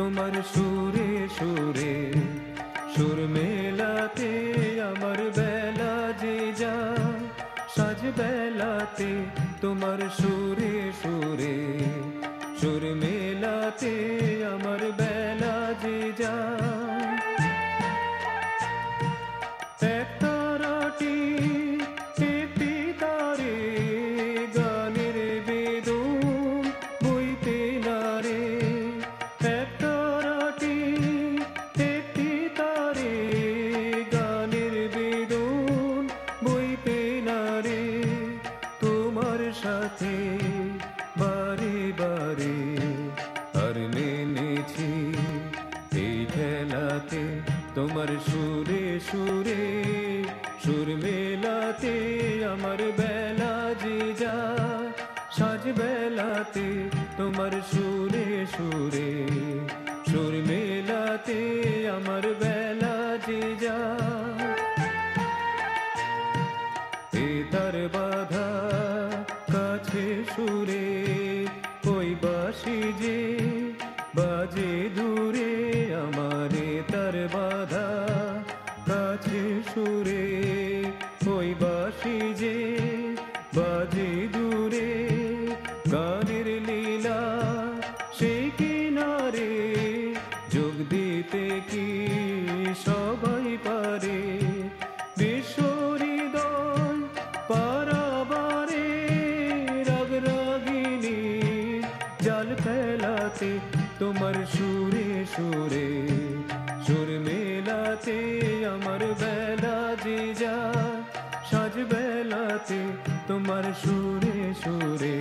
তোমার সুরে সুরে সুর মেলাতে আমার বেলা যে যায় সাজ বেলাতে তোমার সুরে সুরে সুর মেলাতে আমার বেলা যে যায় এক তারাটি একটি তারে গানের বেদন বইতে না রে এক তারাটি একটি তারে গানের বেদন বইতে না রে তোমার সাথে বারে বারে আর মেনেছি এই খেলাতে তোমার সুরে সুরে সুর মেলাতে আমার বেলা যে যায় সাজ বেলাতে তোমার সুরে সুরে সুর মেলাতে আমার বেলা যে যায় এ তার বাধা কাছে সুরে ওই বাঁশি যে বাজে দূরে আমারে তার বাধা কাছে সুরে ওই বাঁশি যে বাজে দূরে গানের লীলা সেই কিনারে যোগ দিতে কি সবাই পারে বিশ্ব হৃদয় পারাবারে রাগ রাগিনী জাল ফেলাতে তোমার সুরে সুরে সুর মেলাতে আমার বেলা যে যায় সাজ বেলাতে তোমার সুরে সুরে